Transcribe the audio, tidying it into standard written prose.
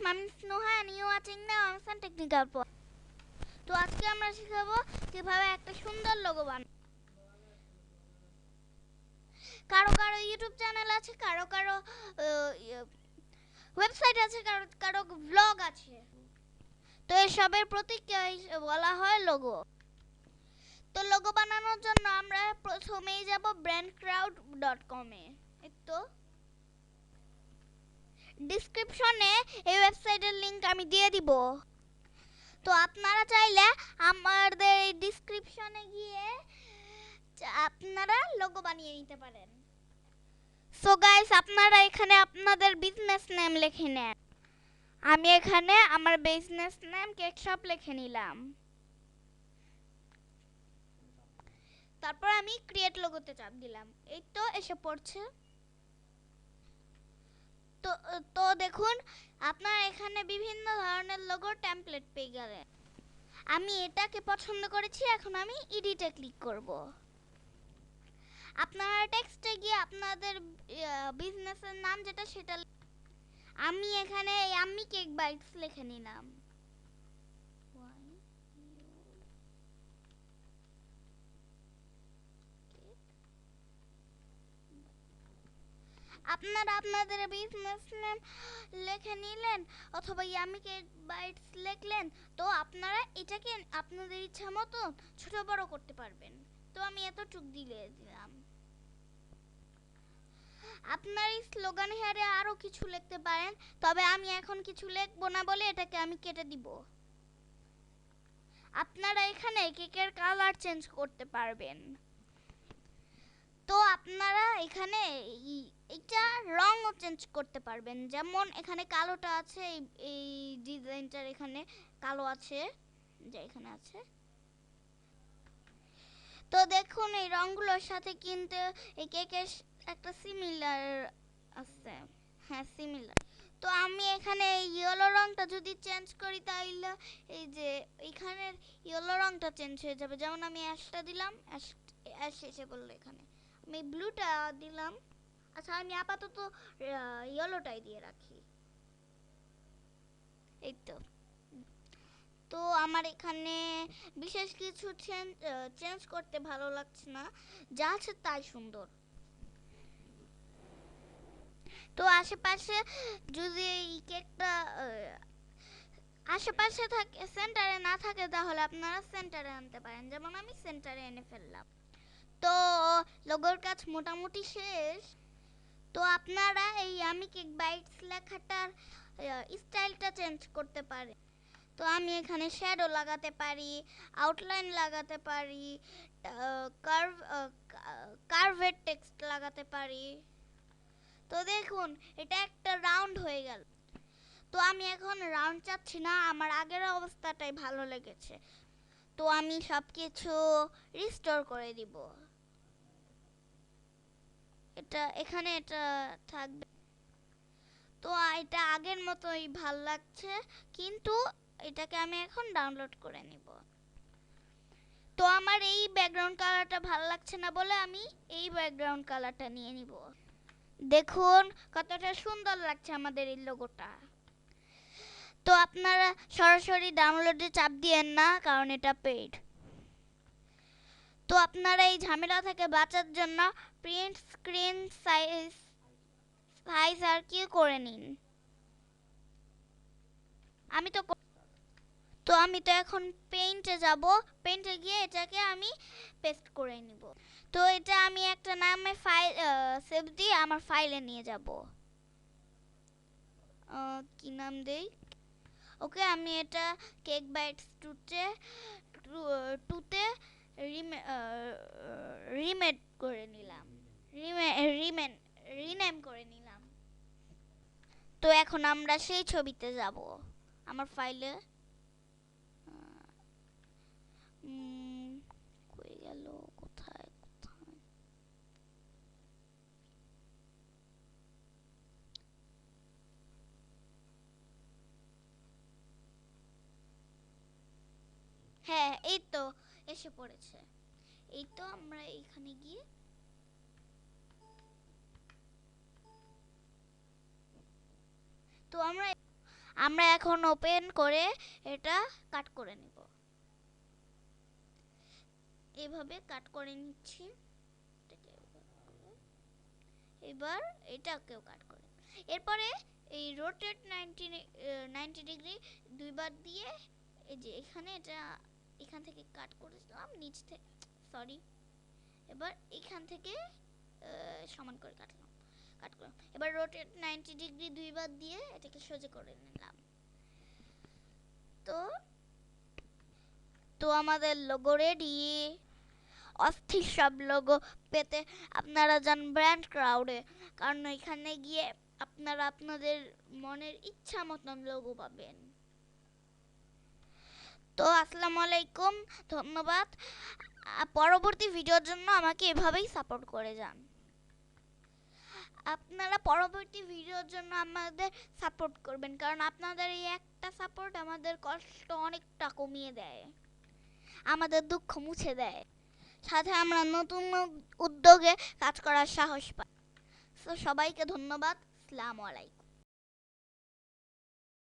my name is Nuha and you are watching the M.S.N Technical Point. তো আজকে আমরা শিখাবো কিভাবে একটা সুন্দর লোগো বানাবো। কারো কারো ইউটিউব চ্যানেল আছে, কারো কারো ওয়েবসাইট আছে, কারো কারো ব্লগ আছে। তো এসবের প্রতীককে বলা হয় লোগো। তো লোগো বানানোর জন্য আমরা প্রথমেই যাব brandcrowd.com এ। তো ডেসক্রিপশনে এই ওয়েবসাইটের লিংক আমি দিয়ে দিব। তো আপনারা চাইলে আমাদের এই ডেসক্রিপশনে গিয়ে আপনারা লোগো বানিয়ে নিতে পারেন। সো গাইস, আপনারা এখানে আপনাদের বিজনেস নেম লিখে নেন। আমি এখানে আমার বিজনেস নেম কেক শপ লিখে নিলাম। তারপর আমি ক্রিয়েট লোগোতে চাপ দিলাম। এই তো এসে পড়ছে। তো দেখুন, আপনারা এখানে বিভিন্ন ধরনের লোগোর টেমপ্লেট পেয়ে গেলেন। আমি এটাকে পছন্দ করেছি, এখন আমি এডিটে ক্লিক করব। আপনারা টেক্সটে গিয়ে আপনাদের বিজনেসের নাম যেটা সেটা, আমি এখানে ইয়াম্মি কেক বাইটস লিখে নিলাম। আপনারা আপনাদের বিজনেস নেম লিখে নিলেন অথবা ইয়াম্মি কেক বাইটস লিখলেন। তো আপনারা এটাকে আপনাদের ইচ্ছা মতো ছোট বড় করতে পারবেন। তো আমি এতটুক দিলাম। আপনার এই স্লোগান হেয়ারে আরো কিছু লিখতে পারেন, তবে আমি এখন কিছু লিখবো না বলে এটাকে আমি কেটে দিব। আপনারা এখানে কেকের কালার চেঞ্জ করতে পারবেন। তো আপনারা এখানে এটা রঙও চেঞ্জ করতে পারবেন। যেমন এখানে কালোটা আছে, এই ডিজাইনটার এখানে কালো আছে, যে এখানে আছে। তো দেখুন, এই রংগুলোর সাথে কিন্তু এই কেকের একটা সিমিলার আছে। হ্যাঁ, সিমিলার। তো আমি এখানে ইয়েলো রংটা যদি চেঞ্জ করি তাহলে এই যে এখানের ইয়েলো রংটা চেঞ্জ হয়ে যাবে। যেমন আমি অ্যাশটা দিলাম, অ্যাশ এসে বললো এখানে। আমি ব্লুটা দিলাম। আচ্ছা, আমি আপাতত ইয়েলোটাই দিয়ে রাখি। এই তো আমার এখানে বিশেষ কিছু চেঞ্জ করতে ভালো লাগছে না, যা আছে তাই সুন্দর। তো আশেপাশে যদি এই কেকটা আশেপাশে থাকে, সেন্টারে না থাকে, তাহলে আপনারা সেন্টারে আনতে পারেন। যেমন আমি সেন্টারে এনে ফেললাম। তো লোগোর কাজ মোটামুটি শেষ। তো আপনারা এই আমি কেক বাইটস লেখাটার স্টাইলটা চেঞ্জ করতে পারেন। তো আমি এখানে শ্যাডো লাগাতে পারি, আউটলাইন লাগাতে পারি, কার্ভেড টেক্সট লাগাতে পারি। তো দেখুন, এটা একটা রাউন্ড হয়ে গেল। তো আমি এখন রাউন্ড চাচ্ছি না, আমার আগের অবস্থাটাই ভালো লেগেছে। তো আমি সবকিছু রিস্টোর করে দিব। এখানে এটা থাকবে। তো এটা আগের মতোই ভাল লাগছে, কিন্তু এটাকে আমি এখন ডাউনলোড করে নিব। তো আমার এই ব্যাকগ্রাউন্ড কালারটা ভালো লাগছে না বলে আমি এই ব্যাকগ্রাউন্ড কালারটা নিয়ে নিব। দেখুন কতটা সুন্দর লাগছে আমাদের এই লোগোটা। তো আপনারা সরাসরি ডাউনলোডে চাপ দিয়েন না, কারণ এটা পেইড। তো আপনারা এই ঝামেলা থেকে বাঁচার জন্য প্রিন্ট স্ক্রিন সাইজ আর কি করে নিন। আমি তো এখন পেইন্টে যাব। পেইন্টে গিয়ে এটাকে আমি পেস্ট করে নিব। তো এটা আমি একটা নামে ফাইল সেভ দিয়ে আমার ফাইলে নিয়ে যাব। কি নাম দেই? ওকে, আমি এটা কেক বাইটস টুতে রিমেড করে নিলাম, রিনেম করে নিলাম। তো এখন আমরা সেই ছবিতে যাব। আমার ফাইলে কই গেল, কোথায় কোথায়? হ্যাঁ, এই তো এসে পড়েছে। এই তো আমরা এখানে গিয়ে তো আমরা এখন ওপেন করে এটা কাট করে নিব। এভাবে কাট করে নিচ্ছি। এবার এটাকেও কাট করে, এরপরে এই রোটেট 90 ডিগ্রি দুইবার দিয়ে এই যে এখানে এটা এখান থেকে কাট করেছিলাম নিচ থেকে, সরি, এবার এখান থেকে সমান করে কাটলাম, কাট করলাম। এবার রোটেট 90 ডিগ্রি দুইবার দিয়ে এটাকে সোজা করে নিলাম। তো তো আমাদের লোগো রেডি। অস্থির সব লোগো পেতে আপনারা যান ব্র্যান্ড ক্রাউডে, কারণ এখানে গিয়ে আপনারা আপনাদের মনের ইচ্ছা মতন লোগো পাবেন। তো আসসালামু আলাইকুম, ধন্যবাদ। পরবর্তী ভিডিওর জন্য আমাকে এভাবেই সাপোর্ট করে যান। আপনারা পরবর্তী ভিডিওর জন্য আমাদের সাপোর্ট করবেন, কারণ আপনাদের এই একটা সাপোর্ট আমাদের কষ্ট অনেকটা কমিয়ে দেয়, আমাদের দুঃখ মুছে দেয়, সাথে আমরা নতুন উদ্যোগে কাজ করার সাহস পাই। তো সবাইকে ধন্যবাদ। আসসালামু আলাইকুম।